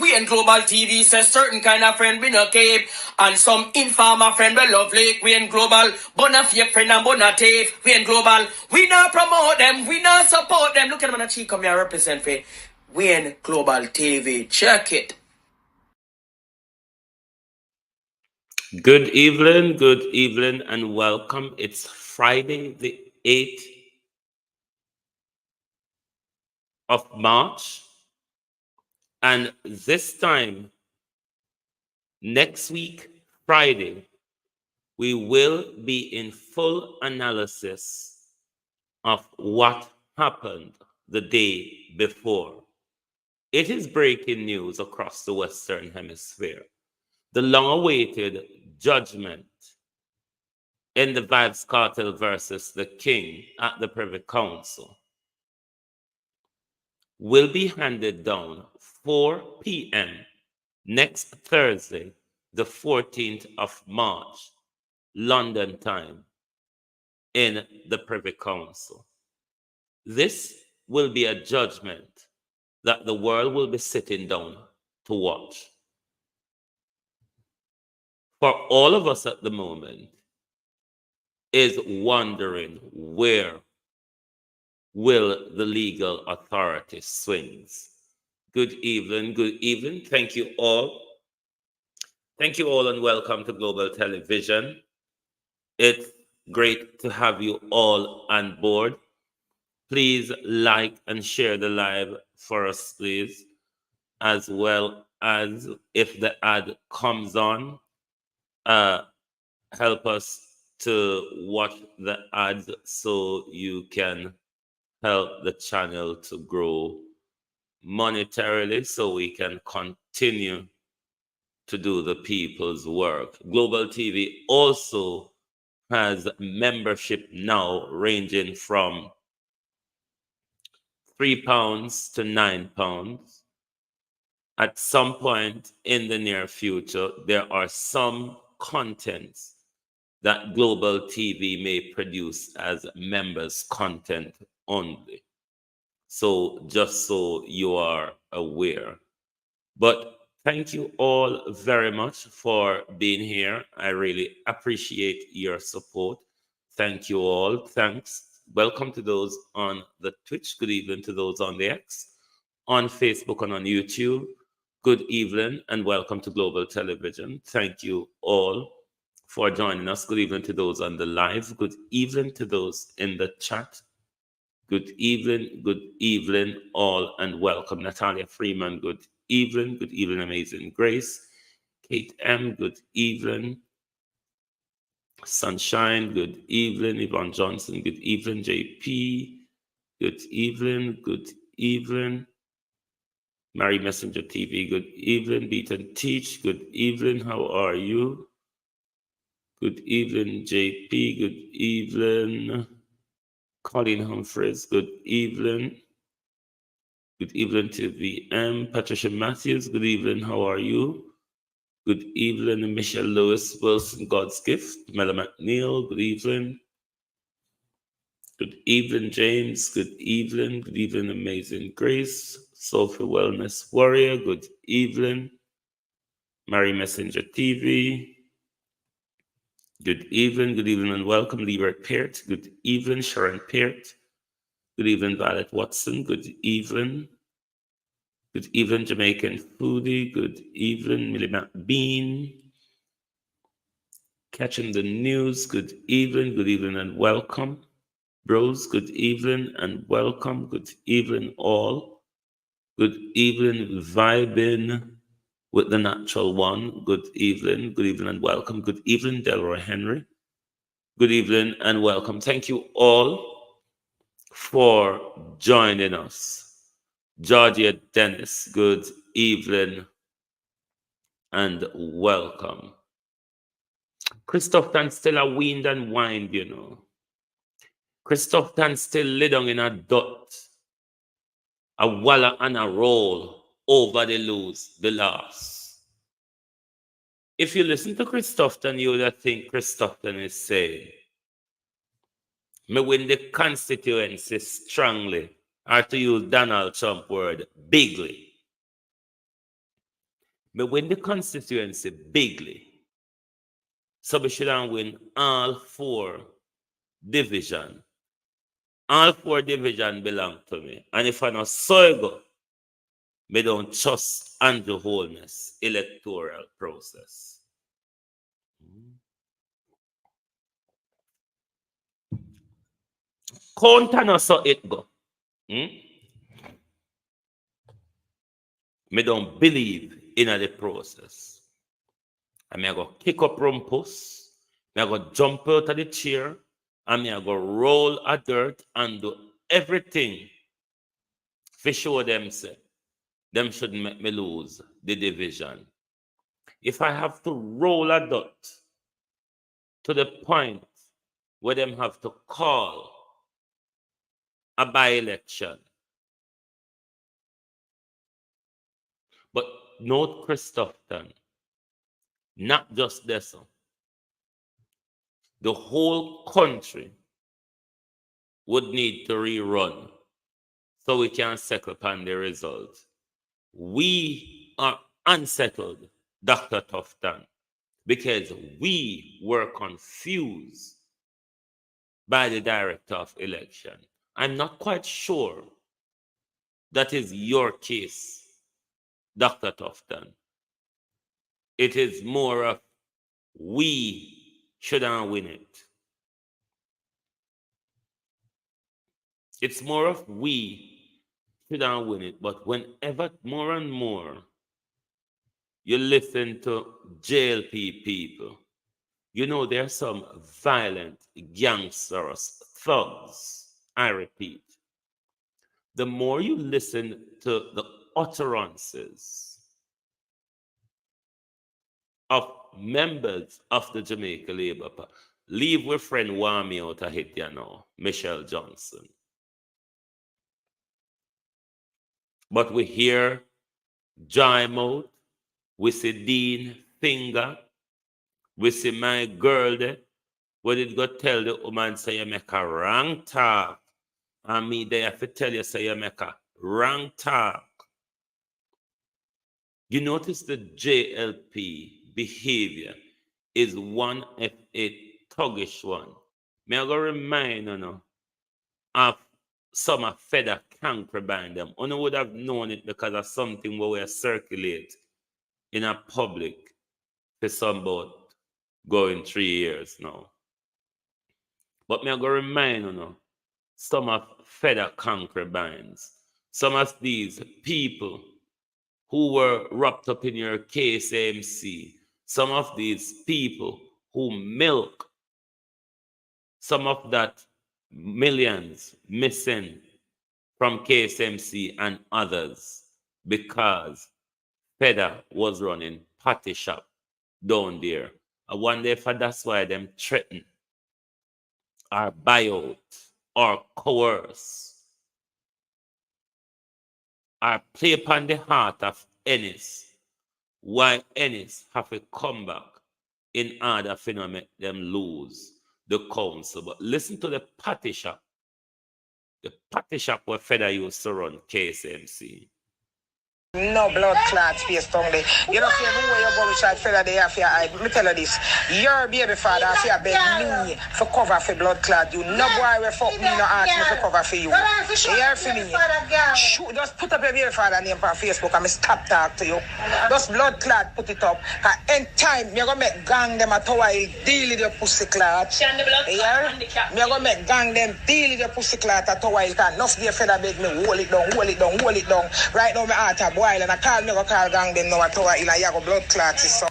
We in Global TV says certain kind of friend we no cape, and some informer friend we lovely. We in Global, bona fake friend and bona tape. We in Global, we not promote them, we not support them. Look at them on the cheek, come here represent for. We in Global TV, check it. Good evening, and welcome. It's Friday, the 8th of March. And this time, next week, Friday, we will be in full analysis of what happened the day before. It is breaking news across the Western Hemisphere. The long-awaited judgment in the Vibes Cartel versus the King at the Privy Council will be handed down 4 p.m. next Thursday, the 14th of March, London time, in the Privy Council. This will be a judgment that the world will be sitting down to watch. For all of us at the moment is wondering where will the legal authority swings. Good evening. Thank you all. And welcome to Global Television. It's great to have you all on board. Please like and share the live for us, please, as well as if the ad comes on, help us to watch the ads so you can help the channel to grow monetarily so we can continue to do the people's work. Global TV also has membership now ranging from £3 to £9. At some point in the near future, there are some contents that Global TV may produce as members' content only. So just so you are aware. But thank you all very much for being here. I really appreciate your support. Thank you all. Thanks. Welcome to those on the Twitch. Good evening to those on the X, on Facebook, and on YouTube. Good evening and welcome to Global Television. Thank you all for joining us. Good evening to those on the live. Good evening to those in the chat. Good evening, all, and welcome. Natalia Freeman, good evening, Amazing Grace. Kate M, good evening. Sunshine, good evening. Yvonne Johnson, good evening. JP, good evening. Mary Messenger TV, good evening. Beat and Teach, good evening. How are you? Good evening, JP, good evening. Colin Humphreys, good evening. Good evening to VM. Patricia Matthews, good evening. How are you? Good evening, Michelle Lewis Wilson, God's Gift. Mela McNeil, good evening. Good evening, James. Good evening. Good evening, Amazing Grace. Soulful Wellness Warrior, good evening. Mary Messenger TV. Good evening, and welcome, Leroy Peart. Good evening, Sharon Peart. Good evening, Violet Watson. Good evening. Good evening, Jamaican Foodie. Good evening, Millie McBean. Catching the news. Good evening, and welcome. Bros, good evening and welcome. Good evening, all. Good evening, vibing with the natural one. Good evening and welcome. Good evening, Delroy Henry. Good evening and welcome. Thank you all for joining us. Georgia Dennis, good evening and welcome. Christoph still a wind and wind, you know. Christoph still lay down in a dot, a walla and a roll over the loss. If you listen to Christoph, you would think Christoph is saying, me win the constituency strongly, or to use Donald Trump word, bigly. Me win the constituency bigly. So we should win all 4 divisions. All 4 divisions belong to me. And if I know so go, me don't trust Andrew Holness electoral process. Counter no so it go. Me don't believe in the process. And me I go kick up rumpus, me I go jump out of the chair, and me I go roll a dirt and do everything for show them say them shouldn't make me lose the division. If I have to roll a dirt to the point where them have to call a by-election. But note Tufton, not just this. The whole country would need to rerun so we can settle upon the result. We are unsettled, Dr. Tufton, because we were confused by the director of election. I'm not quite sure that is your case, Dr. Tufton. It is more of we shouldn't win it. It's more of we shouldn't win it. But whenever more and more you listen to JLP people, you know there are some violent gangsters, thugs, I repeat. The more you listen to the utterances of members of the Jamaica Labour Party, leave with friend Wami out of it, you know, Michelle Johnson. But we hear Joy Mouth, we see Dean Finger, we see my girl there, where did go tell the woman say you make a wrong talk. And me they have to tell you say you make a wrong talk. You notice the JLP behavior is one of a thuggish one. Me I go remind you know, of some of feather concubine them. You would have known it because of something where we circulate in a public for some about going 3 years now. But me I go remind some of feather concubines, some of these people who were wrapped up in your KSMC, some of these people who milk some of that millions missing from KSMC and others because Feda was running party shop down there. I wonder if that's why them threaten or buy out or coerce or play upon the heart of Ennis. Why Ennis have to come back in order for not make them lose the council. But listen to the party shop. The party shop where Feda used to run KSMC. No blood clot space down there. You know, see everywhere you go with that fella there for your eye. Let me tell you this. Your baby father for beg me for cover for blood clot. You no boy will fuck me no ask me for cover for you. Hear for me. Shoot, just put up your baby father name on Facebook and me stop talk to you. Just blood clot put it up. Cause any time me gonna make gang them at how I deal with your pussy clot. Yeah? Me gonna make gang them deal with your pussy clot at how I can. Enough their fella beg me hold it down, hold it down, hold it down. Right now me heart while and I call me go call gang them now at our in a yago blood clots so.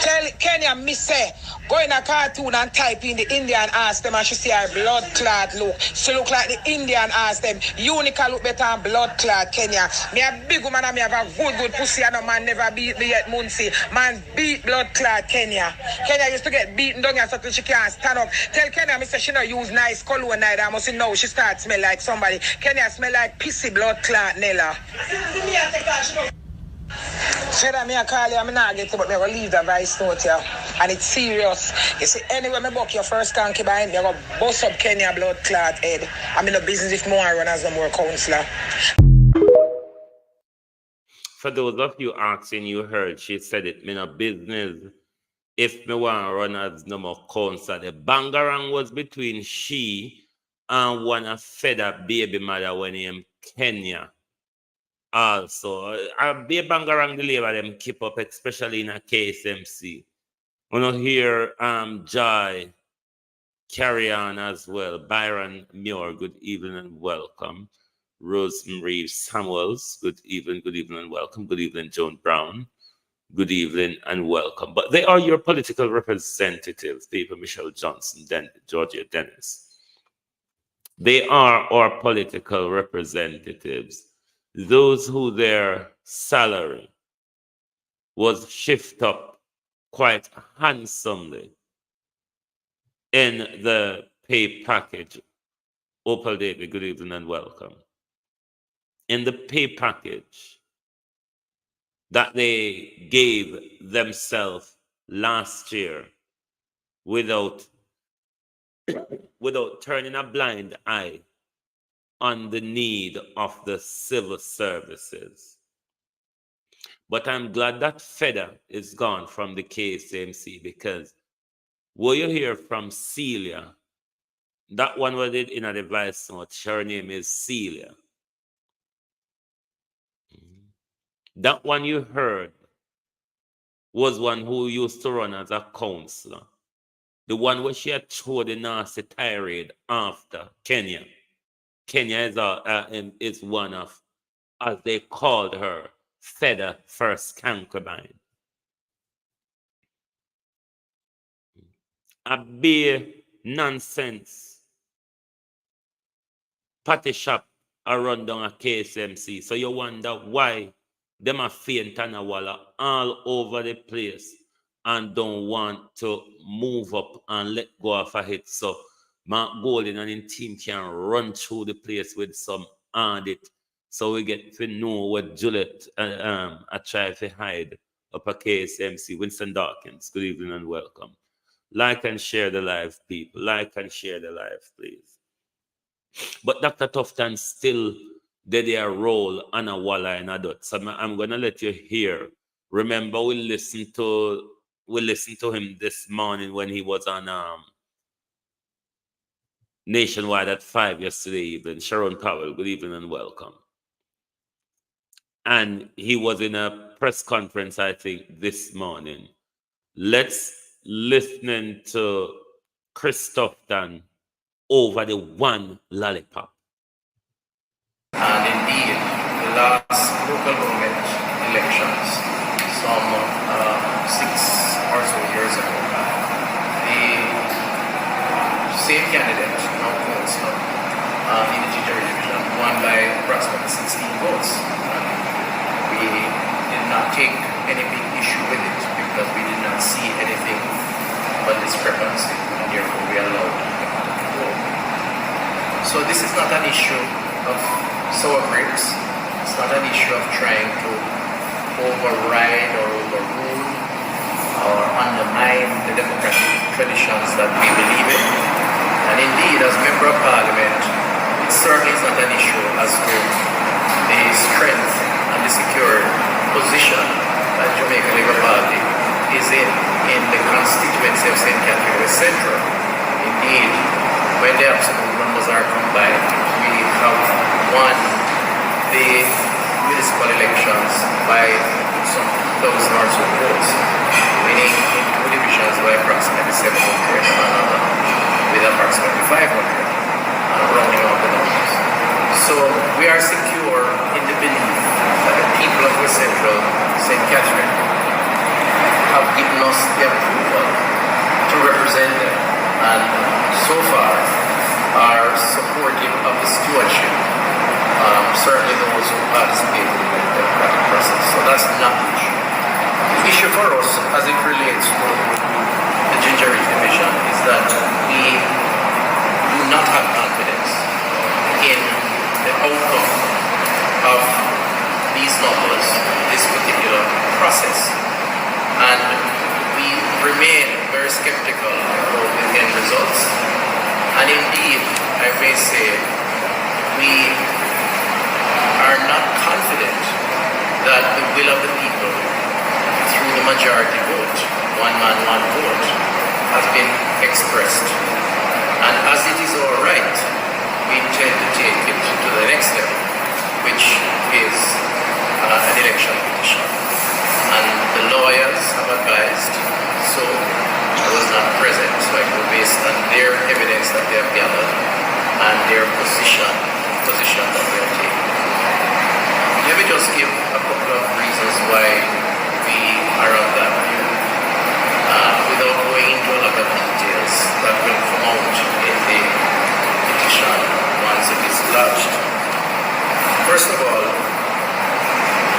Tell Kenya me say go in a cartoon and type in the Indian ask them and she see her blood clot look. She look like the Indian ask them. Unica look better than blood clot Kenya. Me a big woman and me have a good pussy and no man never beat me yet Muncie. Man beat blood clot Kenya. Kenya used to get beaten down here so she can't stand up. Tell Kenya me say she don't use nice cologne neither. I must know she start smell like somebody. Kenya smell like pissy blood clot Nella. Said I may call you, I'm not get to, but I will leave the voice note here. And it's serious. You see, anyway, I book your first concubine, I go bust up Kenya blood clot head. I'm in a business if more run as no more counselor. For those of you asking, you heard she said it, me no business. If me want to run as no more counselor, the bangarang was between she and one of Feda baby mother when named Kenya. Also, I'll be a bangarang the labor them keep up, especially in a KSMC. We know here Joy carry on as well. Byron Muir, good evening and welcome. Rosemary Samuels, good evening and welcome. Good evening, Joan Brown. Good evening and welcome. But they are your political representatives, people Michelle Johnson, Georgia Dennis. They are our political representatives. Those who their salary was shifted up quite handsomely in the pay package. Opal David, good evening and welcome. In the pay package that they gave themselves last year without turning a blind eye on the need of the civil services. But I'm glad that Feda is gone from the KSMC because what you hear from Celia, that one was it in a device note, her name is Celia. That one you heard was one who used to run as a counselor. The one where she had thrown the nasty tirade after Kenya. Kenya is one of, as they called her, Feda first concubine. A bare nonsense party shop around down a KSMC. So you wonder why them are faint and a walla all over the place and don't want to move up and let go of a hit. So Mark Golden and his team can run through the place with some audit. So we get to know what Juliet I try to hide up a KSMC. Winston Dawkins, good evening and welcome. Like and share the live, people. Like and share the live, please. But Dr. Tufton still did their role on a walla and a dot. So I'm gonna let you hear. Remember, we listened to him this morning when he was on nationwide at 5 yesterday evening. Sharon Powell, good evening and welcome. And he was in a press conference, I think, this morning. Let's listen to Chris Tufton over the one lollipop. And indeed, the last local government elections, some 6 or so years ago, the same candidate, now councillor, in the Ginger division, won by approximately 16 votes. And we did not take any big issue with it because we did not see anything but discrepancy, and therefore we allowed him to go. So this is not an issue of sour grapes. It's not an issue of trying to override or overrule or undermine the democratic traditions that we believe in. And indeed, as Member of Parliament, it certainly is not an issue as to the strength and the secure position that Jamaica Labour Party is in the constituency of St. Catherine West Central. Indeed, when the absolute numbers are combined, we have won the municipal elections by some 1,000 or so votes, winning in 2 divisions by approximately 700 and another with approximately 500, rounding off the numbers. So we are secure in the belief that the people of West Central, St. Catherine, have given us the approval to represent them, and so far are supportive of the stewardship, certainly those who participated in the democratic process. So that's not the issue. The issue for us, as it relates to the Ginger division, is that we do not have confidence in the outcome of these numbers, this particular process, and we remain very skeptical about the end results. And indeed, I may say, we are not confident that the will of the people through the majority vote, one man, one vote, has been expressed. And as it is our right, we intend to take it to the next step, which is an election petition. And the lawyers have advised, so I was not present, so I go based on their evidence that they have gathered and their position that they are taking. Let me just give a couple of reasons why we are on that view, without going into a lot of details that will come out in the petition once it is lodged. First of all,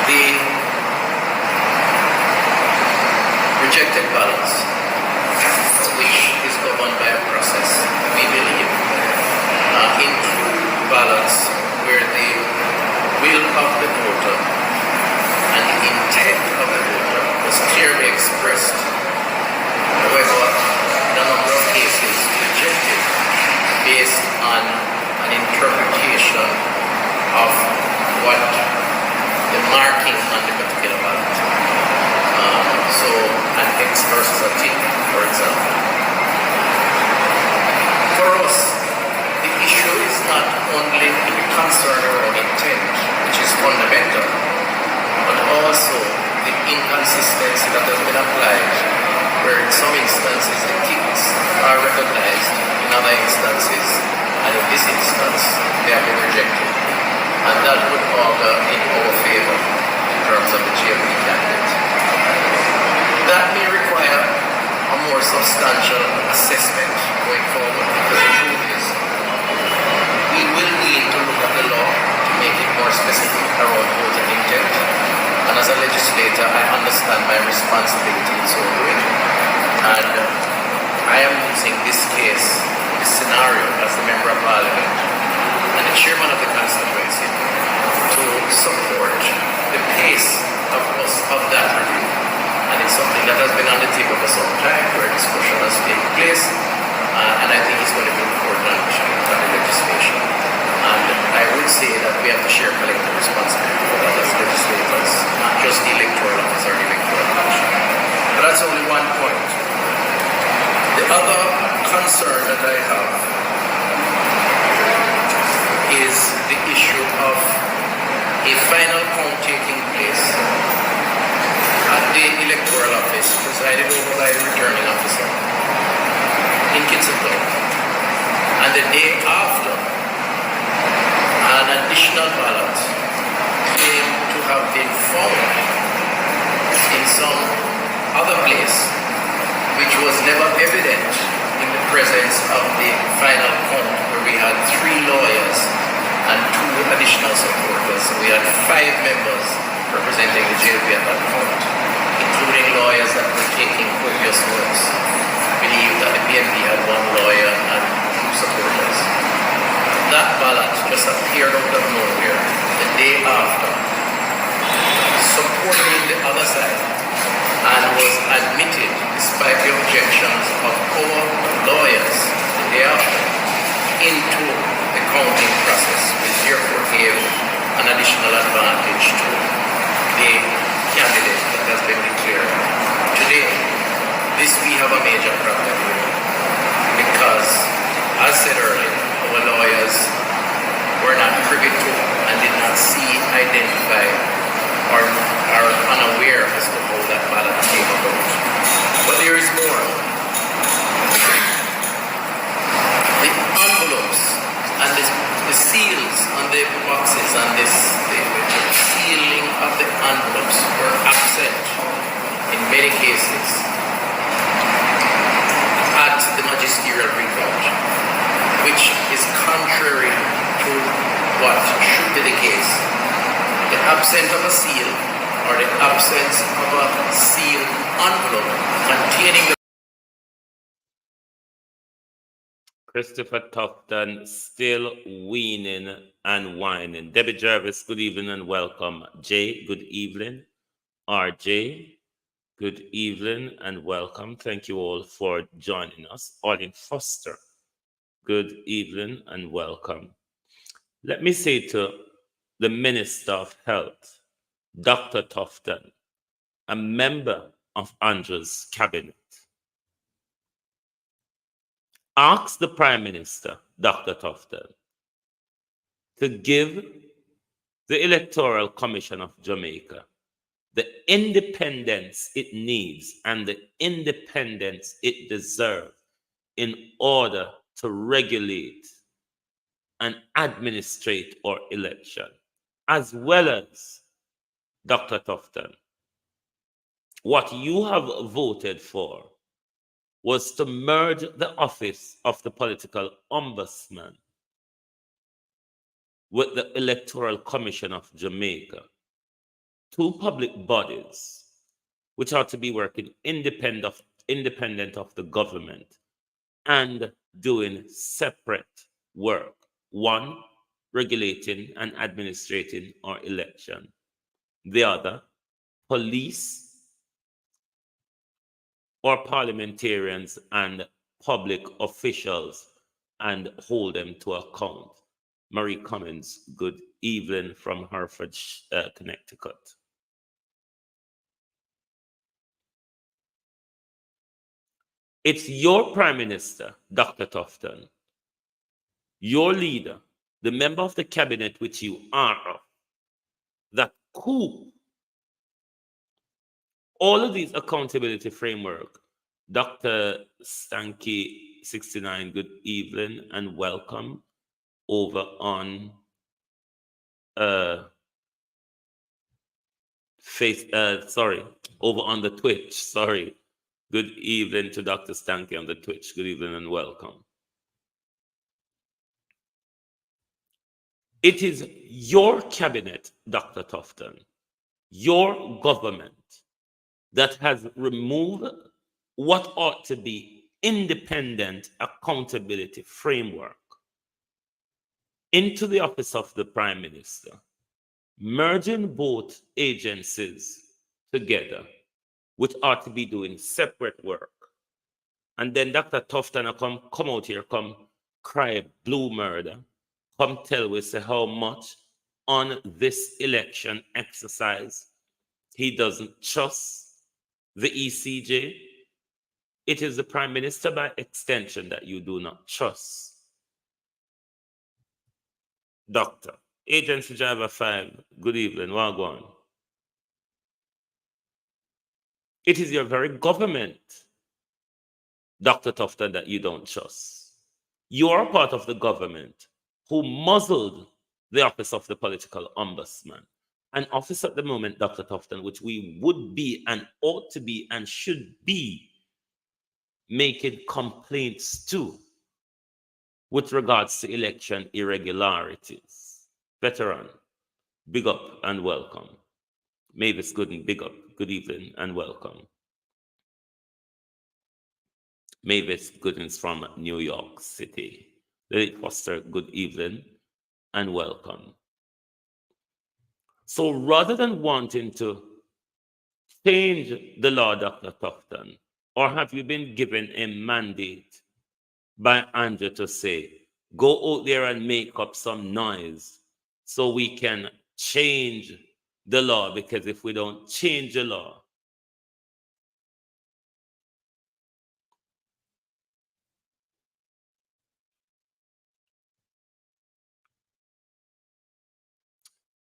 the rejected balance, which is governed by a process, we believe, include balance where the will of the voter and the intent of the voter was clearly expressed. However, in a number of cases, rejected based on an interpretation of what the marking on the particular ballot. So, an X versus a tick, for example. For us, the issue is not only the concern around intent, which is fundamental, but also the inconsistency that has been applied, where in some instances the ticks are recognized, in other instances, and in this instance, they have been rejected. And that would augur in our favor in terms of the GMP candidate. That may require a more substantial assessment going forward, because the truth is, we will need to look at the law to make it more specific around voter intent. And as a legislator, I understand my responsibility in so doing. And I am using this case, this scenario, as the Member of Parliament and the Chairman of the constituency to support the pace of that review. And it's something that has been on the table for some time, where discussion has taken place, and I think it's going to be important for the legislation. And I would say that we have to share collective responsibility for that as legislators, not just the electoral office or the electoral commission. But that's only one point. The other concern that I have is the issue of a final count taking place at the electoral office presided over by the returning officer in Kitsilton. And the day after, an additional ballot claim to have been found in some other place, which was never evident in the presence of the final count, where we had 3 lawyers and 2 additional supporters. So we had 5 members representing the JLP at that point, including lawyers that were taking copious notes. I believe that the PNP had 1 lawyer and 2 supporters. That ballot just appeared out of nowhere the day after, supporting the other side, and was admitted despite the objections of our lawyers the day after into the counting process, which therefore gave an additional advantage to the candidate that has been declared. Today, this we have a major problem with, because, as said earlier, our lawyers were not privy to and did not see, identify, or are unaware as to how that ballot came about. But there is more. The envelopes and the seals on the boxes and the sealing of the envelopes were absent in many cases at the magisterial recount, which is contrary to what should be the case. The absence of a seal, or the absence of a sealed envelope containing the Christopher Tufton still weaning and whining. Debbie Jervis, good evening and welcome. Jay, good evening. RJ, good evening and welcome. Thank you all for joining us. Arlene Foster, good evening and welcome. Let me say to the Minister of Health, Dr. Tufton, a member of Andrew's cabinet, ask the Prime Minister, Dr. Tufton, to give the Electoral Commission of Jamaica the independence it needs and the independence it deserves in order to regulate and administrate our election, as well as, Dr. Tufton, what you have voted for was to merge the office of the political ombudsman with the Electoral Commission of Jamaica, 2 public bodies which are to be working independent of the government and doing separate work. 1, regulating and administrating our election. The other, police or parliamentarians and public officials and hold them to account. Marie Cummins, good evening from Hartford, Connecticut. It's your Prime Minister, Dr. Tufton, your leader, the member of the cabinet which you are of, that coup all of these accountability framework. Dr. Stanky 69, good evening and welcome over on over on the Twitch. Sorry. Good evening to Dr. Stanky on the Twitch. Good evening and welcome. It is your cabinet, Dr. Tufton, your government, that has removed what ought to be independent accountability framework into the office of the Prime Minister, merging both agencies together, which ought to be doing separate work. And then Dr. Tufton come out here, come cry blue murder, come tell us how much on this election exercise he doesn't trust the ECJ. It is the Prime Minister by extension that you do not trust. Doctor. Agency Driver 5, good evening, Wagwan. It is your very government, Dr. Tufton, that you don't trust. You are part of the government who muzzled the office of the political ombudsman. An office at the moment, Dr. Tufton, which we would be and ought to be and should be making complaints to with regards to election irregularities. Veteran, big up and welcome. Mavis Gooden, big up, good evening and welcome. Mavis Goodens from New York City. Lily Foster, good evening and welcome. So rather than wanting to change the law, Dr. Tufton, or have you been given a mandate by Andrew to say, go out there and make up some noise so we can change the law? Because if we don't change the law,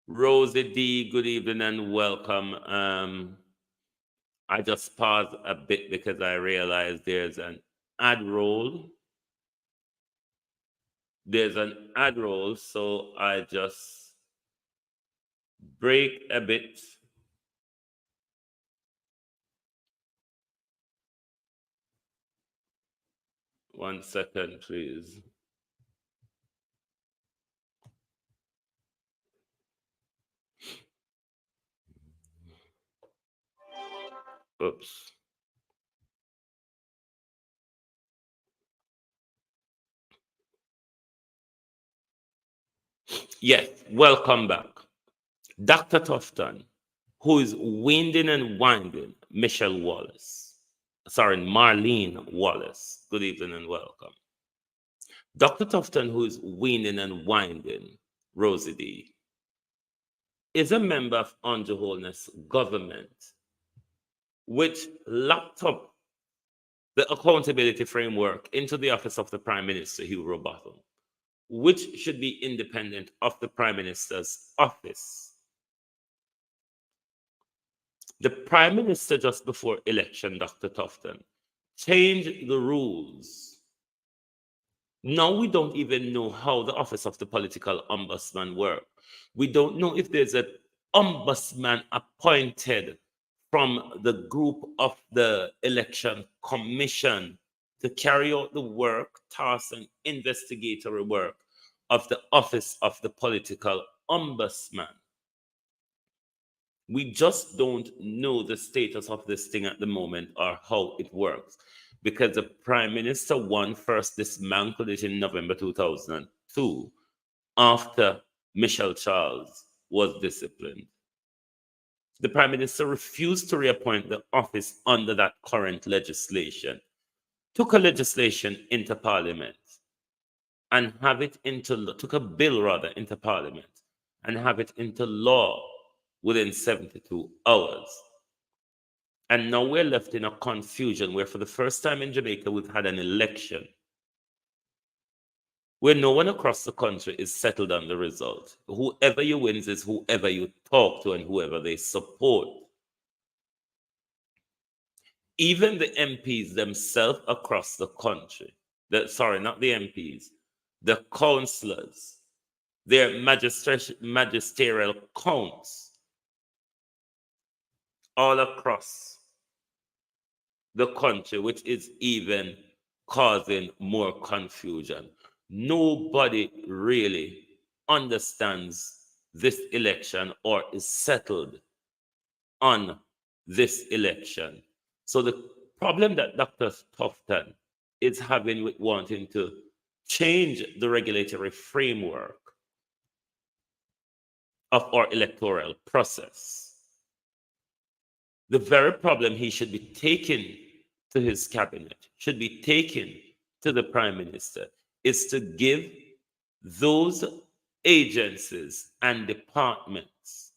Rosie D, good evening and welcome. I just paused a bit because I realized there's an ad roll. There's an ad roll, so I just break a bit. One second, please. Oops. Yes, welcome back. Dr. Tufton, who is winding and winding Michelle Wallace. Sorry, Marlene Wallace. Good evening and welcome. Dr. Tufton, who is winding and winding Rosie D, is a member of Andrew Holness' government, which locked up the accountability framework into the office of the Prime Minister, Hugh Robotham, which should be independent of the Prime Minister's office. The Prime Minister, just before election, Dr. Tufton, changed the rules. Now we don't even know how the office of the political ombudsman works. We don't know if there's an ombudsman appointed from the group of the election commission to carry out the work, tasks, and investigatory work of the office of the political ombudsman. We just don't know the status of this thing at the moment or how it works, because the Prime Minister first dismantled it in November 2002 after Michelle Charles was disciplined. The Prime Minister refused to reappoint the office under that current legislation, took a legislation into Parliament and took a bill rather into Parliament and have it into law within 72 hours. And now we're left in a confusion where for the first time in Jamaica, we've had an election where no one across the country is settled on the result. Whoever you wins is whoever you talk to and whoever they support. Even the MPs themselves across the country, not the MPs, the councillors, their magisterial counts all across the country, which is even causing more confusion. Nobody really understands this election or is settled on this election. So the problem that Dr. Tufton is having with wanting to change the regulatory framework of our electoral process, the very problem he should be taking to his cabinet, should be taken to the Prime Minister, is to give those agencies and departments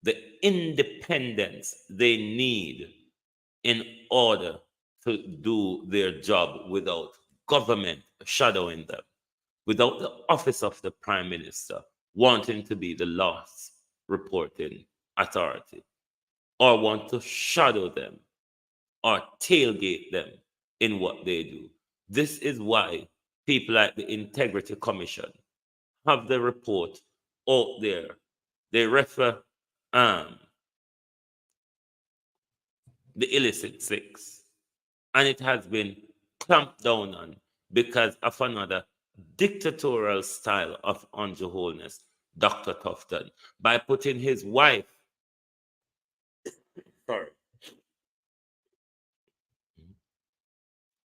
the independence they need in order to do their job without government shadowing them, without the office of the Prime Minister wanting to be the last reporting authority, or want to shadow them or tailgate them in what they do. This is why people like the Integrity Commission have the report out there. They refer the illicit six, and it has been clamped down on because of another dictatorial style of unholiness, Dr. Tufton, by putting his wife,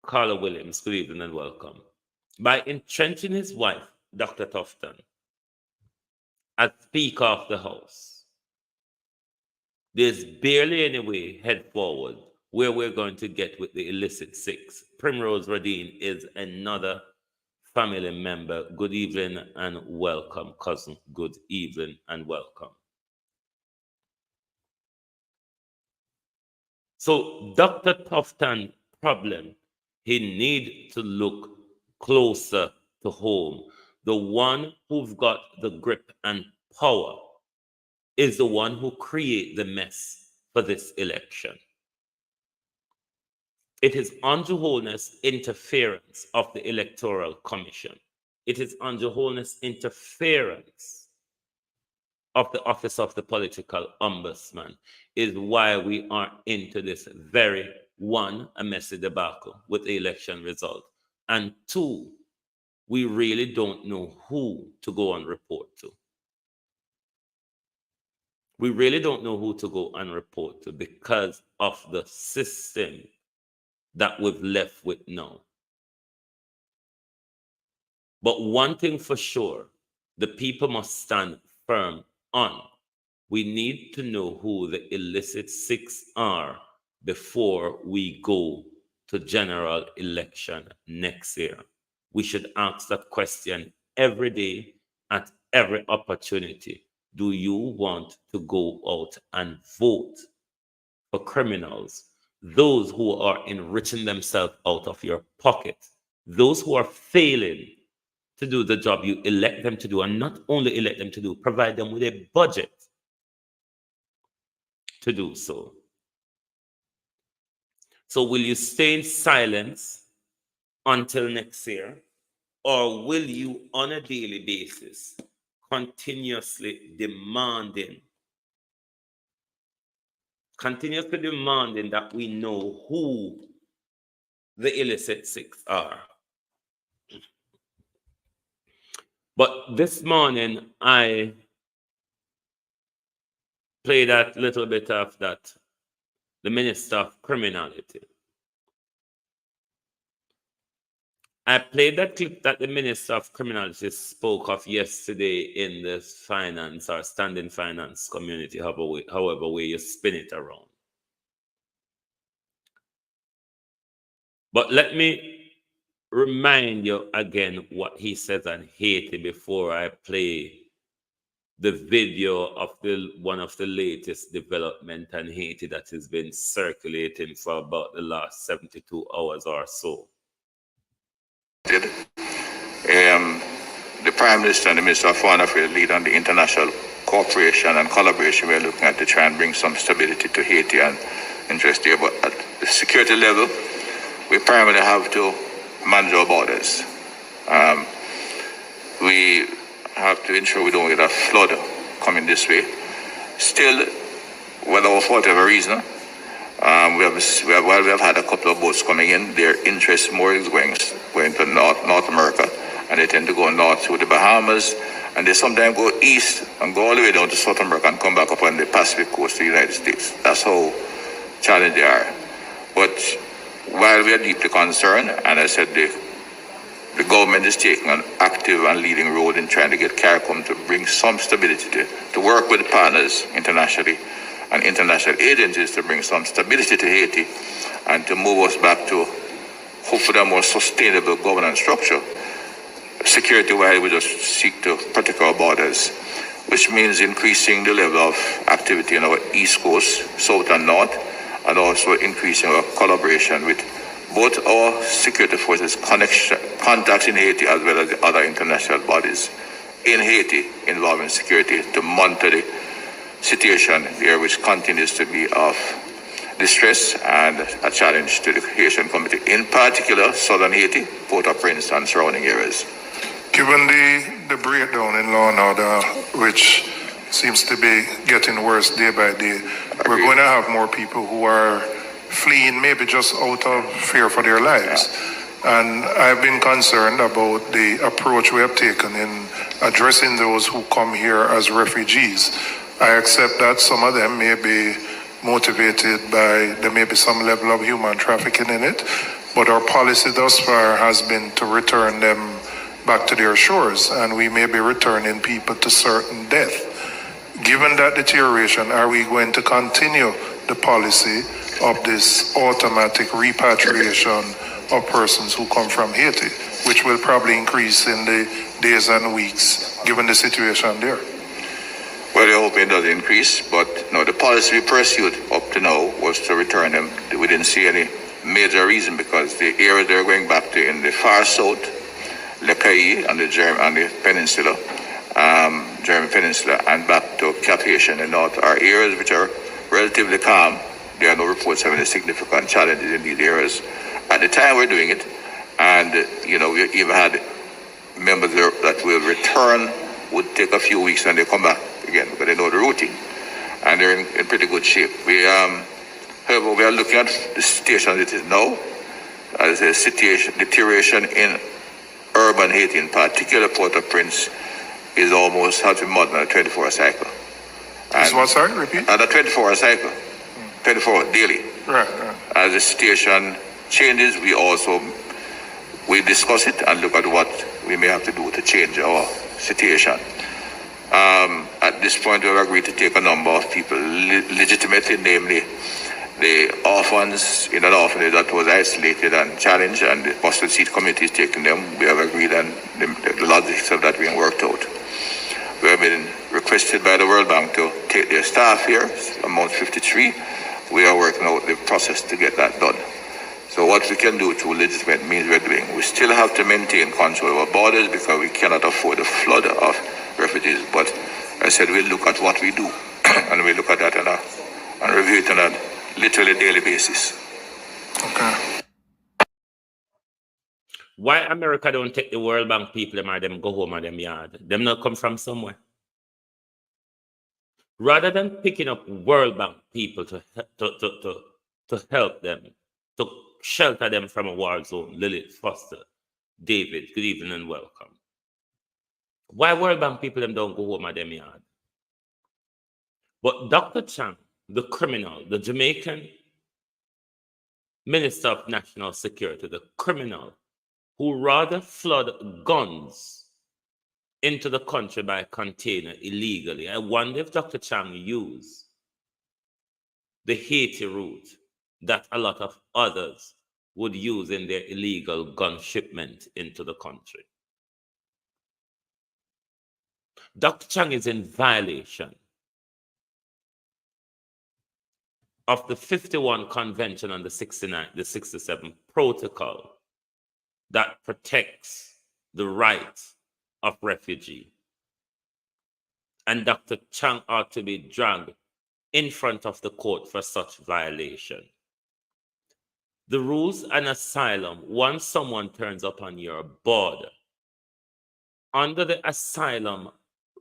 Carla Williams, good evening and welcome, by entrenching his wife, Dr. Tufton, as Speaker of the House. There's barely any way head forward where we're going to get with the illicit six. Primrose Radine is another family member. Good evening and welcome, cousin. Good evening and welcome. So Dr. Tufton's problem, he needs to look closer to home. The one who's got the grip and power is the one who created the mess for this election. It is Andrew Holness' interference of the Electoral Commission. It is Andrew Holness' interference of the Office of the Political Ombudsman is why we are into this very, one, a messy debacle with the election result, and two, we really don't know who to go and report to. We really don't know who to go and report to because of the system that we've left with now. But one thing for sure, the people must stand firm on. We need to know who the illicit six are before we go to general election next year. We should ask that question every day at every opportunity. Do you want to go out and vote for criminals, those who are enriching themselves out of your pocket, those who are failing to do the job you elect them to do, and not only elect them to do, provide them with a budget to do so? So will you stay in silence until next year, or will you on a daily basis continuously demanding that we know who the illicit six are? But this morning, I played that little bit of that, the Minister of Criminality. I played that clip that the Minister of Criminality spoke of yesterday in the finance or standing finance community, however way you spin it around. But let me remind you again what he says on Haiti before I play the video of one of the latest development on Haiti that has been circulating for about the last 72 hours or so. The Prime Minister and the Minister of Foreign Affairs lead on the international cooperation and collaboration we're looking at to try and bring some stability to Haiti and interest there. But at the security level, we primarily have to manage our borders. We have to ensure we don't get a flood coming this way. Still, whether for whatever reason, we have had a couple of boats coming in. Their interest more is going to North America, and they tend to go north through the Bahamas, and they sometimes go east and go all the way down to South America and come back up on the Pacific coast of the United States. That's how challenged they are. But while we are deeply concerned, and I said the government is taking an active and leading role in trying to get CARICOM to bring some stability to work with partners internationally and international agencies to bring some stability to Haiti and to move us back to hopefully a more sustainable governance structure. Security-wise, we just seek to protect our borders, which means increasing the level of activity in our East Coast, South and North, and also increasing our collaboration with both our security forces contacts in Haiti as well as the other international bodies in Haiti involving security to monitor the situation here, which continues to be of distress and a challenge to the Haitian community, in particular southern Haiti, Port-au-Prince and surrounding areas. Given the breakdown in law and order, which seems to be getting worse day by day, we're going to have more people who are fleeing maybe just out of fear for their lives. And I've been concerned about the approach we have taken in addressing those who come here as refugees. I accept that some of them may be motivated by, there may be some level of human trafficking in it, but our policy thus far has been to return them back to their shores, and we may be returning people to certain death. Given that deterioration, are we going to continue the policy of this automatic repatriation of persons who come from Haiti, which will probably increase in the days and weeks, given the situation there? Well, I hope it does increase, but no, the policy we pursued up to now was to return them. We didn't see any major reason, because the areas they're going back to in the far south, Lekai and the peninsula, German Peninsula, and back to Cap Haitian in the north are areas which are relatively calm. There are no reports of any significant challenges in these areas at the time we're doing it. And, we even had members there that will return, would take a few weeks and they come back again because they know the routine. And they're in pretty good shape. However, we are looking at the situation it is now as a situation deterioration in urban Haiti, in particular Port-au-Prince, is almost has been more than a 24-hour cycle. Is what, sorry, repeat? And a 24-hour cycle, 24 daily. Right. As the situation changes, we discuss it and look at what we may have to do to change our situation. At this point, we have agreed to take a number of people legitimately, namely the orphans in an orphanage that was isolated and challenged, and the mustard seed committee is taking them. We have agreed, and the logistics of that being worked out. We have been requested by the World Bank to take their staff here, amount 53. We are working out the process to get that done. So what we can do through legitimate means we're doing. We still have to maintain control of our borders because we cannot afford a flood of refugees. But I said we'll look at what we do, and we look at that and review it on a literally daily basis. Okay. Why America don't take the World Bank people or them go home and them yard? Them not come from somewhere. Rather than picking up World Bank people to help them, to shelter them from a war zone. Lilith, Foster, David, good evening and welcome. Why World Bank people them don't go home at them yard? But Dr. Chang, the criminal, the Jamaican Minister of National Security, the criminal who rather flood guns into the country by container illegally. I wonder if Dr. Chang used the Haiti route that a lot of others would use in their illegal gun shipment into the country. Dr. Chang is in violation of the 51 Convention and the 67 Protocol that protects the rights of refugee. And Dr. Chang ought to be dragged in front of the court for such violation. The rules and asylum, once someone turns up on your border, under the asylum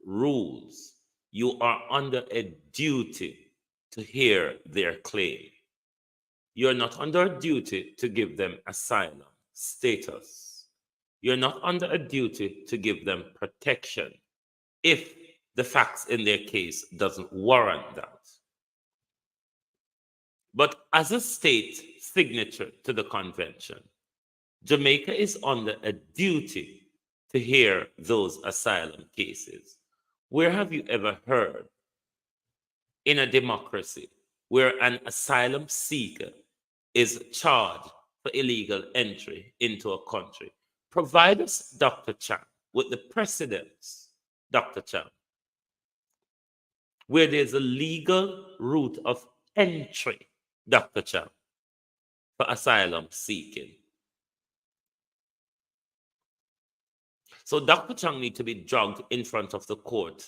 rules, you are under a duty to hear their claim. You're not under a duty to give them asylum status. You're not under a duty to give them protection if the facts in their case doesn't warrant that. But as a state signature to the convention, Jamaica is under a duty to hear those asylum cases. Where have you ever heard in a democracy where an asylum seeker is charged for illegal entry into a country? Provide us, Dr. Chang, with the precedents, Dr. Chang, where there's a legal route of entry, Dr. Chang, for asylum seeking. So Dr. Chang needs to be dragged in front of the court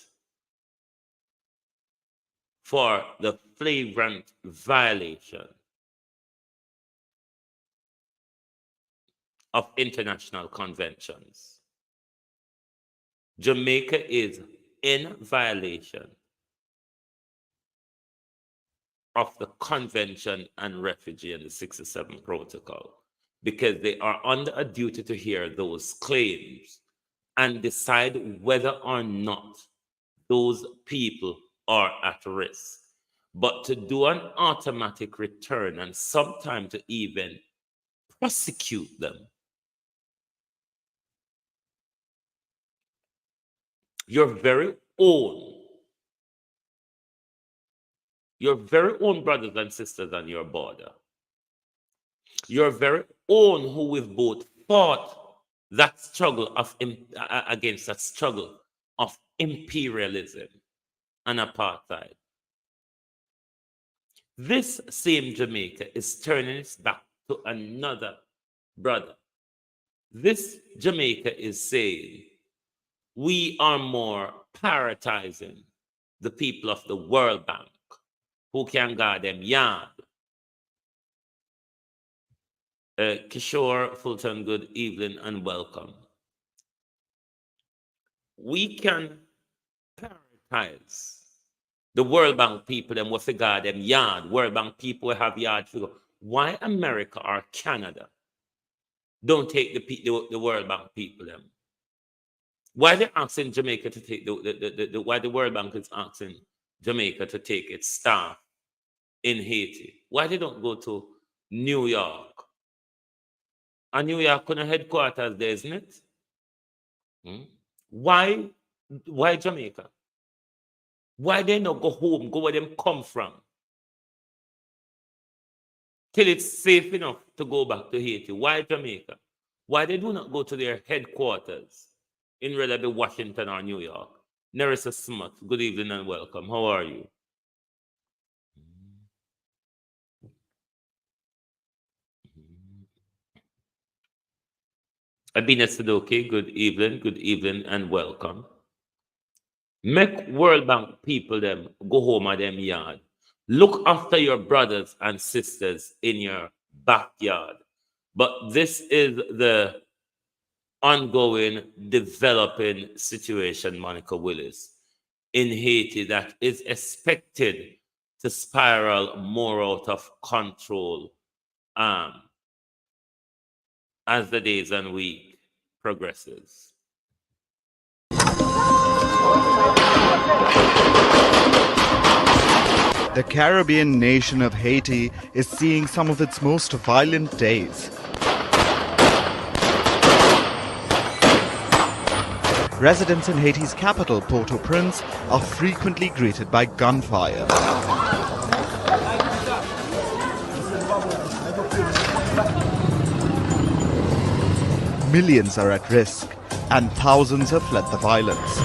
for the flagrant violation of international conventions. Jamaica is in violation of the Convention on Refugee and the 67 Protocol because they are under a duty to hear those claims and decide whether or not those people are at risk. But to do an automatic return and sometimes to even prosecute them, your very own brothers and sisters on your border, your very own who we've both fought that struggle of against that struggle of imperialism and apartheid. This same Jamaica is turning its back to another brother. This Jamaica is saying we are more prioritizing the people of the World Bank who can guard them yard. Kishore Fulton, good evening and welcome. We can prioritize the World Bank people and we guard them yard. World Bank people have yard figure. Why America or Canada don't take the World Bank people them? Why they're asking Jamaica to take why the World Bank is asking Jamaica to take its staff in Haiti? Why they don't go to New York? And New York on a headquarters there, isn't it? Why Jamaica? Why they not go home, go where them come from? Till it's safe enough to go back to Haiti. Why Jamaica? Why they do not go to their headquarters in rather be Washington or New York? Nerissa Smith, good evening and welcome. How are you? Abina Sadoki, good evening and welcome. Make World Bank people them go home at them yard. Look after your brothers and sisters in your backyard. But this is the ongoing, developing situation, Monica Willis, in Haiti that is expected to spiral more out of control as the days and week progresses. The Caribbean nation of Haiti is seeing some of its most violent days. Residents in Haiti's capital, Port-au-Prince, are frequently greeted by gunfire. Millions are at risk, and thousands have fled the violence.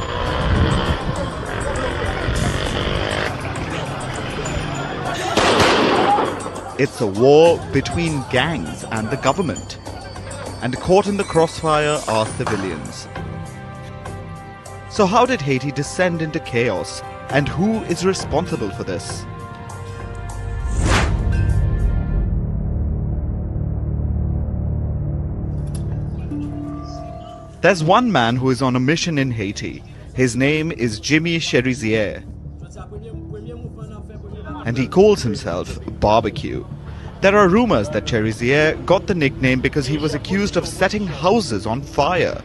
It's a war between gangs and the government. And caught in the crossfire are civilians. So how did Haiti descend into chaos? And who is responsible for this? There's one man who is on a mission in Haiti. His name is Jimmy Cherizier. And he calls himself Barbecue. There are rumors that Cherizier got the nickname because he was accused of setting houses on fire.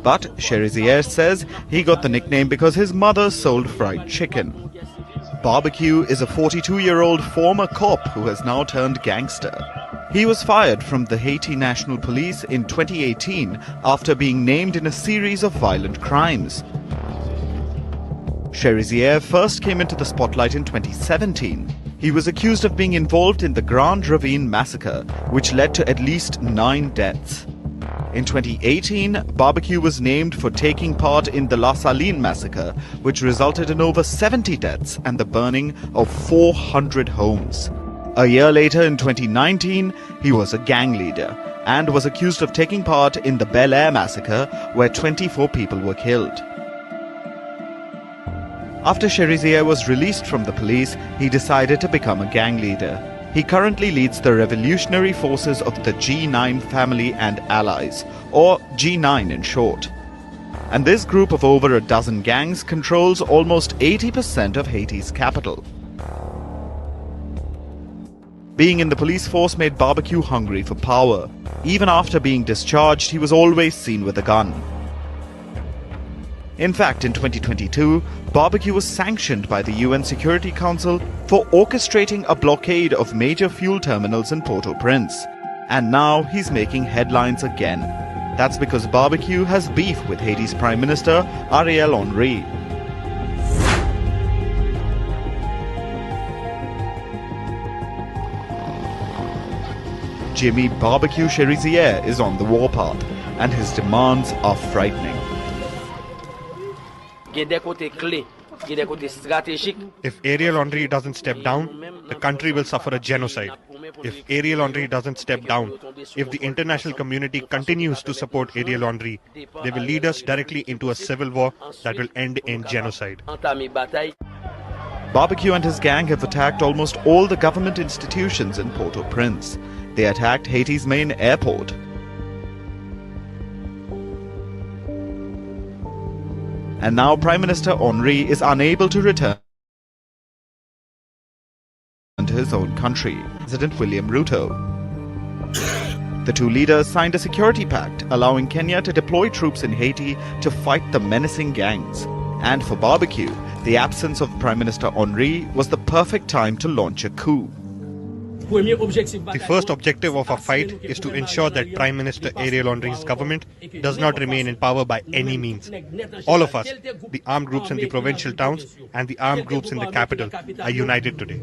But Cherizier says he got the nickname because his mother sold fried chicken. Barbecue is a 42-year-old former cop who has now turned gangster. He was fired from the Haiti National Police in 2018 after being named in a series of violent crimes. Cherizier first came into the spotlight in 2017. He was accused of being involved in the Grand Ravine massacre, which led to at least 9 deaths. In 2018, Barbecue was named for taking part in the La Saline massacre, which resulted in over 70 deaths and the burning of 400 homes. A year later, in 2019, he was a gang leader, and was accused of taking part in the Bel Air massacre where 24 people were killed. After Cherizier was released from the police, he decided to become a gang leader. He currently leads the revolutionary forces of the G9 family and allies, or G9 in short. And this group of over a dozen gangs controls almost 80% of Haiti's capital. Being in the police force made Barbecue hungry for power. Even after being discharged, he was always seen with a gun. In fact, in 2022, Barbecue was sanctioned by the UN Security Council for orchestrating a blockade of major fuel terminals in Port-au-Prince. And now he's making headlines again. That's because Barbecue has beef with Haiti's Prime Minister, Ariel Henry. Jimmy Barbecue Cherizier is on the warpath, and his demands are frightening. If Ariel Henry doesn't step down, the country will suffer a genocide. If Ariel Henry doesn't step down, if the international community continues to support Ariel Henry, they will lead us directly into a civil war that will end in genocide. Barbecue and his gang have attacked almost all the government institutions in Port-au-Prince. They attacked Haiti's main airport. And now Prime Minister Henry is unable to return to his own country. President William Ruto. The two leaders signed a security pact allowing Kenya to deploy troops in Haiti to fight the menacing gangs. And for Barbecue, the absence of Prime Minister Henry was the perfect time to launch a coup. The first objective of our fight is to ensure that Prime Minister Ariel Henry's government does not remain in power by any means. All of us, the armed groups in the provincial towns and the armed groups in the capital, are united today.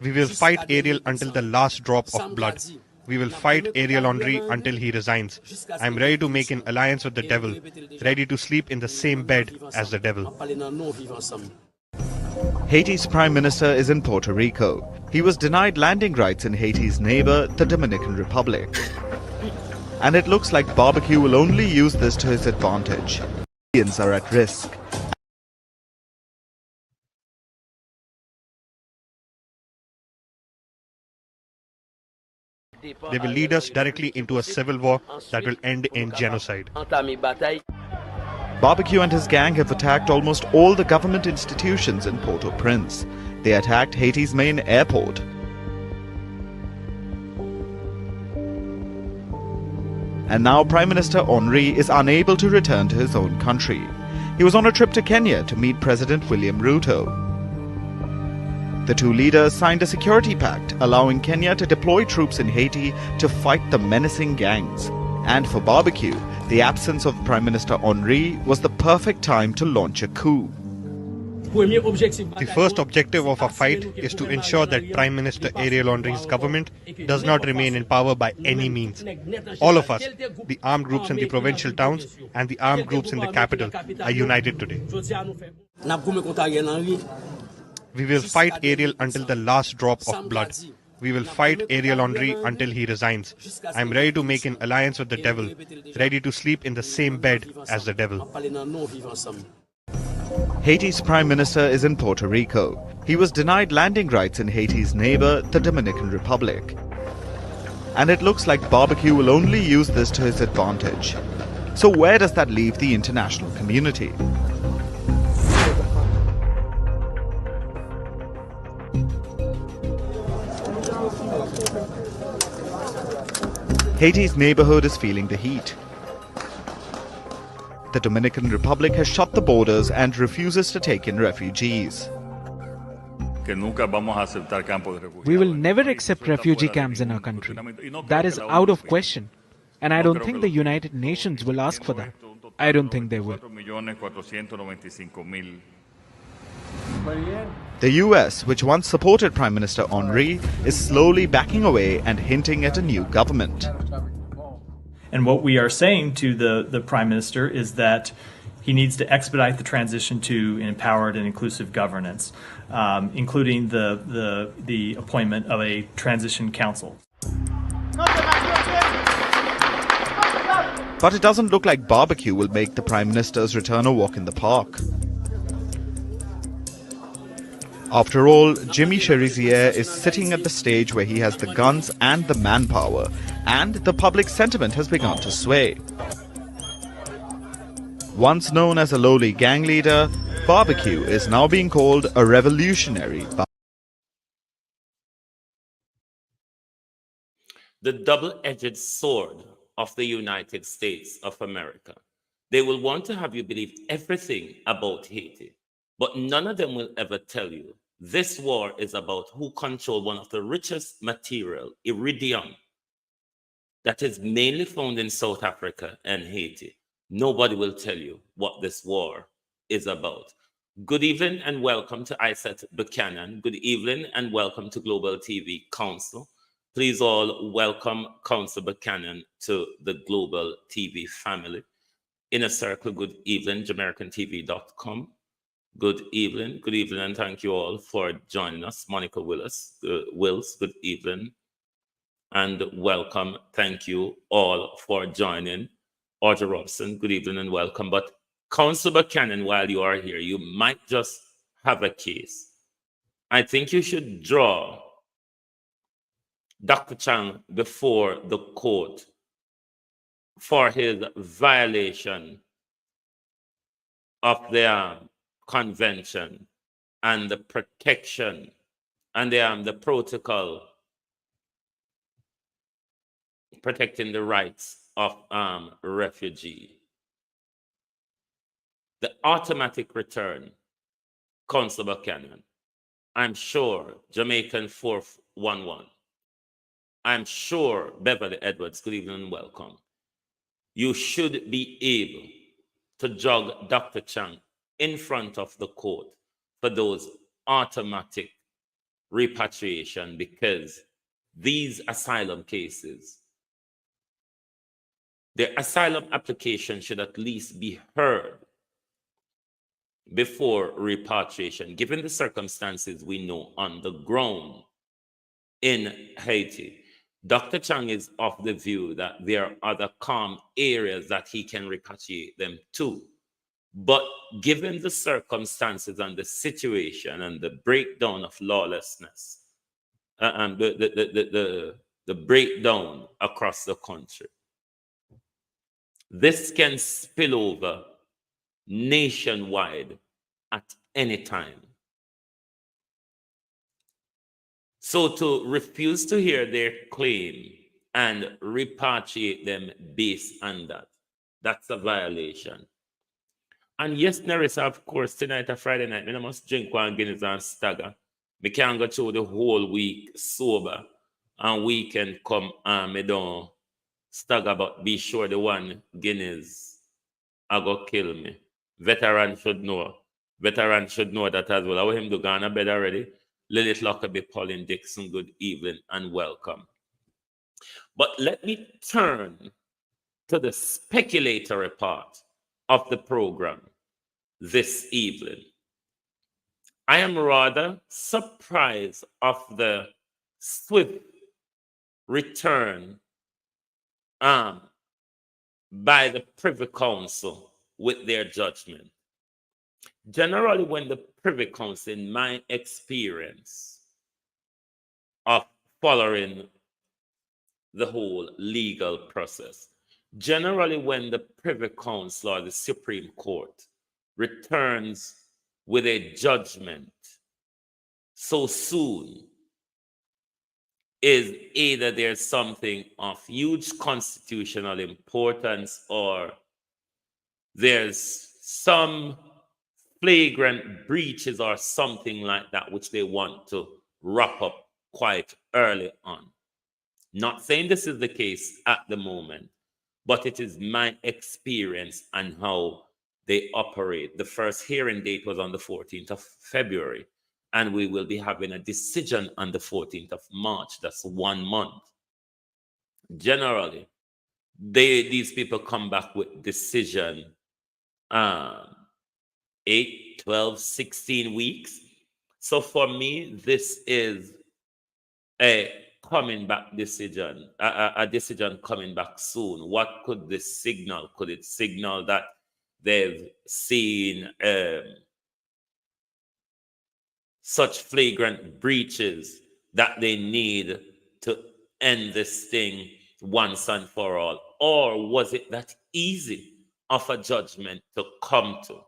We will fight Ariel until the last drop of blood. We will fight Ariel Henry until he resigns. I am ready to make an alliance with the devil, ready to sleep in the same bed as the devil. Haiti's Prime Minister is in Puerto Rico. He was denied landing rights in Haiti's neighbor, the Dominican Republic. And it looks like Barbecue will only use this to his advantage. Millions are at risk. They will lead us directly into a civil war that will end in genocide. Barbecue and his gang have attacked almost all the government institutions in Port-au-Prince. They attacked Haiti's main airport. And now Prime Minister Henry is unable to return to his own country. He was on a trip to Kenya to meet President William Ruto. The two leaders signed a security pact allowing Kenya to deploy troops in Haiti to fight the menacing gangs. And for Barbecue, the absence of Prime Minister Henry was the perfect time to launch a coup. The first objective of our fight is to ensure that Prime Minister Ariel Henry's government does not remain in power by any means. All of us, the armed groups in the provincial towns and the armed groups in the capital, are united today. We will fight Ariel until the last drop of blood. We will fight Ariel Henry until he resigns. I am ready to make an alliance with the devil, ready to sleep in the same bed as the devil. Haiti's Prime Minister is in Puerto Rico. He was denied landing rights in Haiti's neighbor, the Dominican Republic. And it looks like Barbecue will only use this to his advantage. So where does that leave the international community? Haiti's neighborhood is feeling the heat. The Dominican Republic has shut the borders and refuses to take in refugees. We will never accept refugee camps in our country. That is out of question. And I don't think the United Nations will ask for that. I don't think they will. The US, which once supported Prime Minister Henry, is slowly backing away and hinting at a new government. And what we are saying to the Prime Minister is that he needs to expedite the transition to empowered and inclusive governance, including the appointment of a transition council. But it doesn't look like barbecue will make the Prime Minister's return a walk in the park. After all, Jimmy Cherizier is sitting at the stage where he has the guns and the manpower, and the public sentiment has begun to sway. Once known as a lowly gang leader, barbecue is now being called a revolutionary. The double-edged sword of the United States of America. They will want to have you believe everything about Haiti, but none of them will ever tell you this war is about who controls one of the richest material, iridium, that is mainly found in South Africa and Haiti. Nobody will tell you what this war is about. Good evening and welcome to Isaac Buchanan. Good evening and welcome to Global TV Council. Please all welcome Council Buchanan to the Global TV family. Inner Circle, good evening, JamericanTV.com. Good evening, and thank you all for joining us. Monica Wills, good evening, and welcome. Thank you all for joining. Audrey Robson, good evening and welcome. But Council Buchanan, while you are here, you might just have a case. I think you should draw Dr. Chang before the court for his violation of the convention and the protection and the protocol protecting the rights of refugee. The automatic return, Council Buchanan. I'm sure Jamaican 411. I'm sure Beverly Edwards, good evening and welcome. You should be able to jog Dr. Chang in front of the court for those automatic repatriation, because these asylum cases, their asylum application should at least be heard before repatriation, given the circumstances we know on the ground in Haiti. Dr. Chang is of the view that there are other calm areas that he can repatriate them to. But given the circumstances and the situation and the breakdown of lawlessness, and the breakdown across the country, this can spill over nationwide at any time. So to refuse to hear their claim and repatriate them based on that, that's a violation. And yes, Nerissa, of course, tonight, a Friday night, I must drink one Guinness and stagger. We can't go through the whole week sober, and weekend come and me don't stagger, but be sure the one Guinness I go kill me. Veteran should know. Veteran should know that as well. I want him to go on a bed already. Lilith Lockerbie, Pauline Dixon, good evening and welcome. But let me turn to the speculatory part of the program this evening. I am rather surprised of the swift return by the Privy Council with their judgment. Generally, when the Privy Council, in my experience of following the whole legal process, generally when the Privy Council or the Supreme Court returns with a judgment so soon, is either there's something of huge constitutional importance or there's some flagrant breaches or something like that which they want to wrap up quite early on. Not saying this is the case at the moment, but it is my experience and how they operate. The first hearing date was on the 14th of February, and we will be having a decision on the 14th of March. That's 1 month. Generally, these people come back with decision 8, 12, 16 weeks. So for me, this is a coming back decision, a decision coming back soon. What could this signal? Could it signal that they've seen such flagrant breaches that they need to end this thing once and for all? Or was it that easy of a judgment to come to?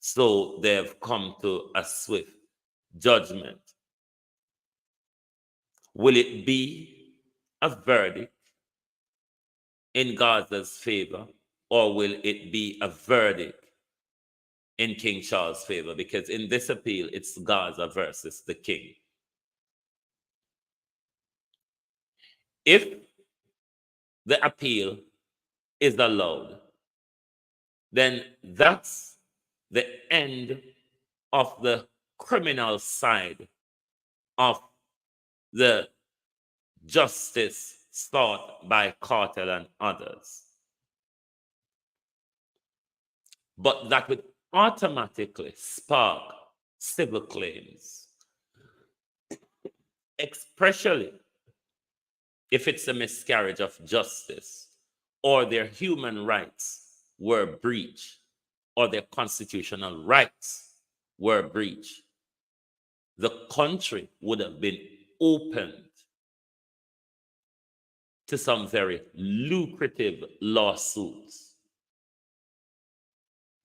So they've come to a swift judgment. Will it be a verdict in Gaza's favor, or will it be a verdict in King Charles' favor? Because in this appeal, it's Gaza versus the king. If the appeal is allowed, then that's the end of the criminal side of the justice sought by Cartel and others. But that would automatically spark civil claims, especially if it's a miscarriage of justice, or their human rights were breached, or their constitutional rights were breached. The country would have been opened to some very lucrative lawsuits,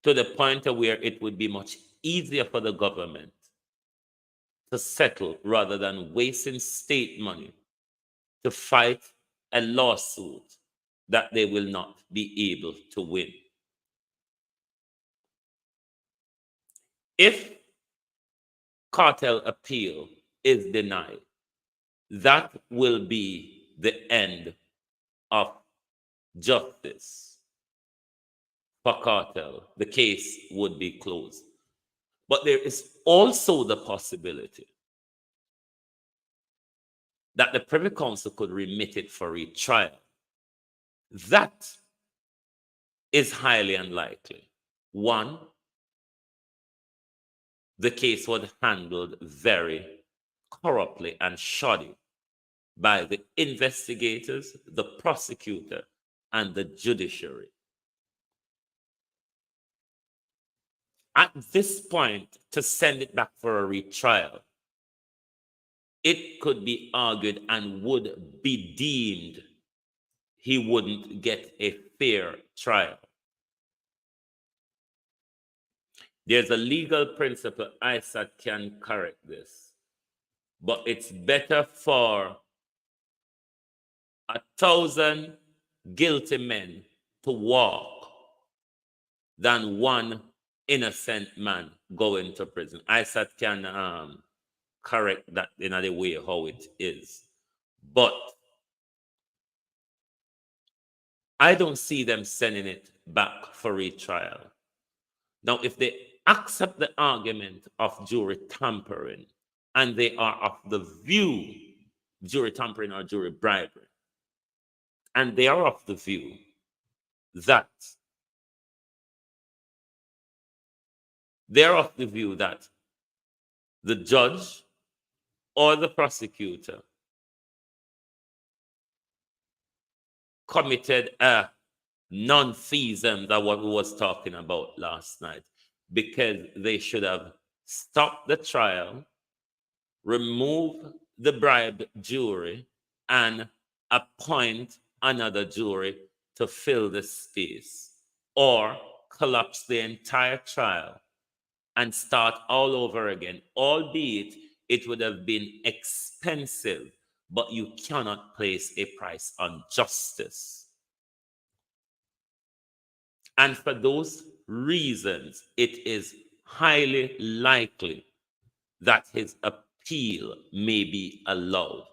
to the point where it would be much easier for the government to settle rather than wasting state money to fight a lawsuit that they will not be able to win. If cartel appeal is denied, that will be the end of justice for cartel. The case would be closed. But there is also the possibility that the Privy Council could remit it for retrial. That is highly unlikely. One, the case was handled very corruptly and shoddy by the investigators, the prosecutor, and the judiciary. At this point, to send it back for a retrial, it could be argued and would be deemed he wouldn't get a fair trial. There's a legal principle, ISAT can correct this, but it's better for 1,000 guilty men to walk than one innocent man going to prison. ISAT can correct that in a way how it is. But I don't see them sending it back for retrial. Now, if they accept the argument of jury tampering, and they are of the view, jury tampering or jury bribery, and they are of the view that the judge or the prosecutor committed a non-feasance, that what we was talking about last night, because they should have stopped the trial, remove the bribed jury, and appoint another jury to fill the space, or collapse the entire trial and start all over again, albeit it would have been expensive, but you cannot place a price on justice. And for those reasons, it is highly likely that his appeal may be allowed.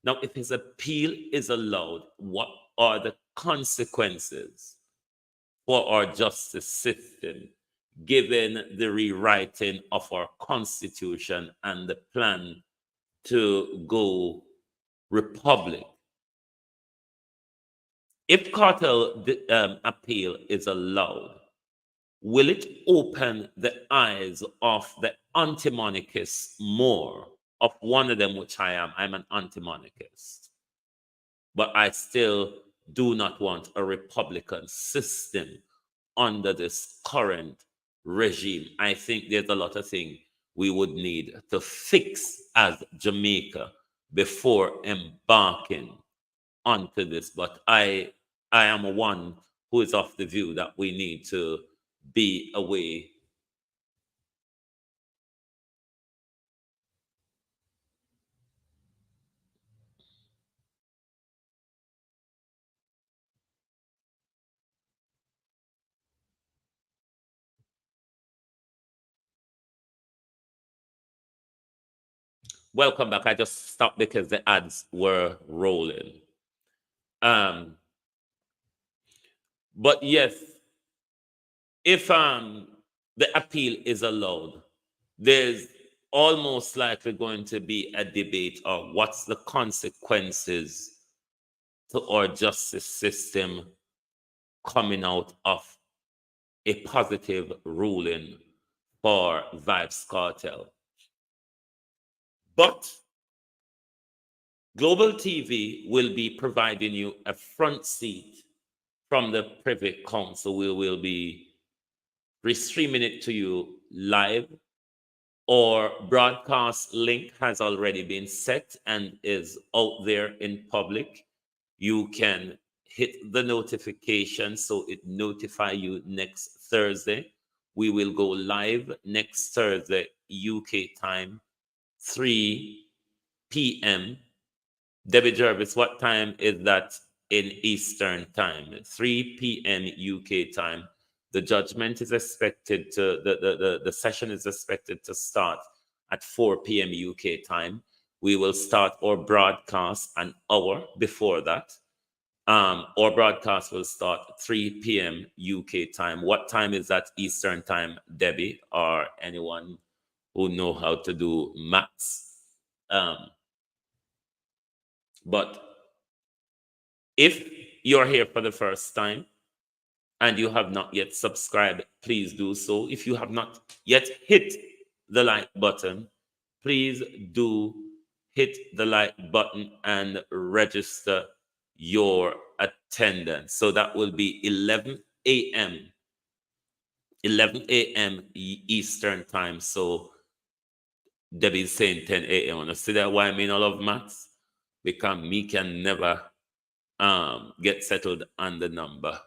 Now, if his appeal is allowed, what are the consequences for our justice system, given the rewriting of our constitution and the plan to go republic? If cartel appeal is allowed, will it open the eyes of the anti-monarchists more? Of one of them, which I am. I'm an anti-monarchist. But I still do not want a Republican system under this current regime. I think there's a lot of things we would need to fix as Jamaica before embarking onto this. But I am one who is of the view that we need to be away. Welcome back. I just stopped because the ads were rolling. But yes, if the appeal is allowed, there's almost likely going to be a debate of what's the consequences to our justice system coming out of a positive ruling for Vibes Cartel. But Global TV will be providing you a front seat from the Privy Council. We will be restreaming it to you live. Or broadcast link has already been set and is out there in public. You can hit the notification so it notify you next Thursday. We will go live next Thursday, UK time, 3 p.m. Debbie Jervis, what time is that in Eastern time? 3 p.m. UK time. The judgment is expected to, the session is expected to start at 4 p.m. UK time. We will start our broadcast an hour before that. Our broadcast will start 3 p.m. UK time. What time is that Eastern time, Debbie, or anyone who know how to do maths? But if you're here for the first time and you have not yet subscribed, please do so. If you have not yet hit the like button, please do hit the like button and register your attendance. So that will be 11 a.m. Eastern time. So Debbie's saying 10 a.m. And I see that why I mean I love maths? Because me can never get settled on the number.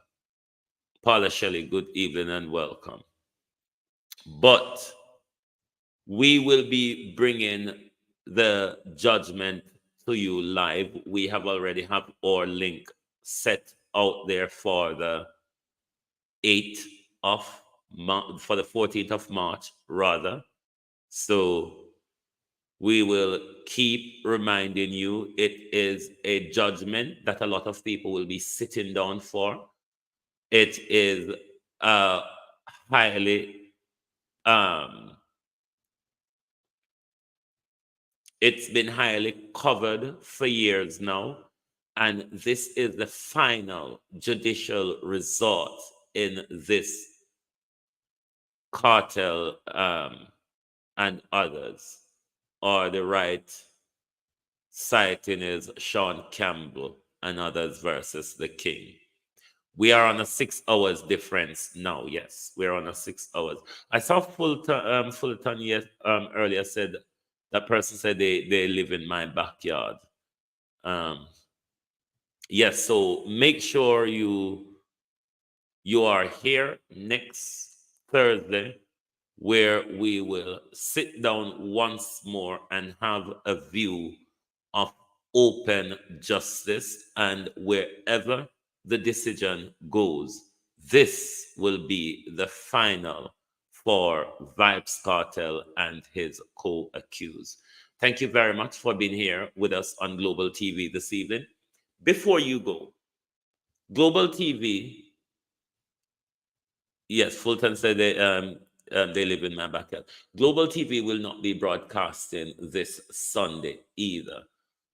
Paula Shelley, good evening and welcome. But we will be bringing the judgment to you live. We have already have our link set out there for the 8th of for the 14th of March, rather. So we will keep reminding you it is a judgment that a lot of people will be sitting down for. It is highly it's been highly covered for years now, and this is the final judicial resort in this cartel and others, or the right citing is Sean Campbell and others versus the King. We are on a 6 hours difference now. Yes, we're on a 6 hours. I saw Fulton earlier said that person said they live in my backyard. Yes, so make sure you are here next Thursday, where we will sit down once more and have a view of open justice, and wherever the decision goes, this will be the final for Vibes Cartel and his co-accused. Thank you very much for being here with us on Global TV this evening. Before you go, Global TV, yes, Fulton said they live in my backyard. Global TV will not be broadcasting this Sunday either.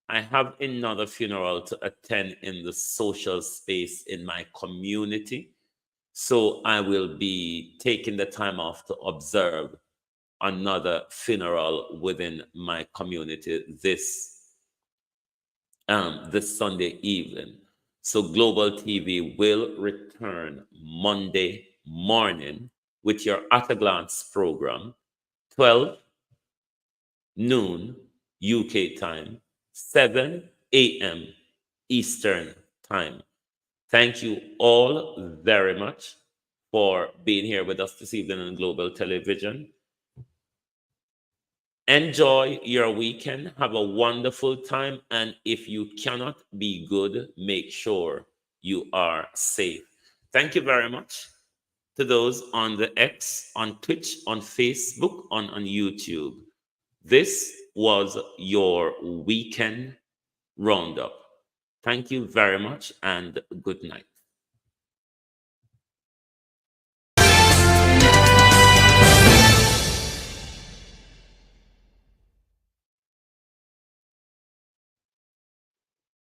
I have another funeral to attend in the social space in my community. So I will be taking the time off to observe another funeral within my community this Sunday evening. So Global TV will return Monday morning with your At a Glance program, 12 noon UK time, 7 a.m. Eastern time. Thank you all very much for being here with us this evening on Global Television. Enjoy your weekend. Have a wonderful time. And if you cannot be good, make sure you are safe. Thank you very much to those on the X, on Twitch, on Facebook, on YouTube. This was your weekend roundup. Thank you very much and good night.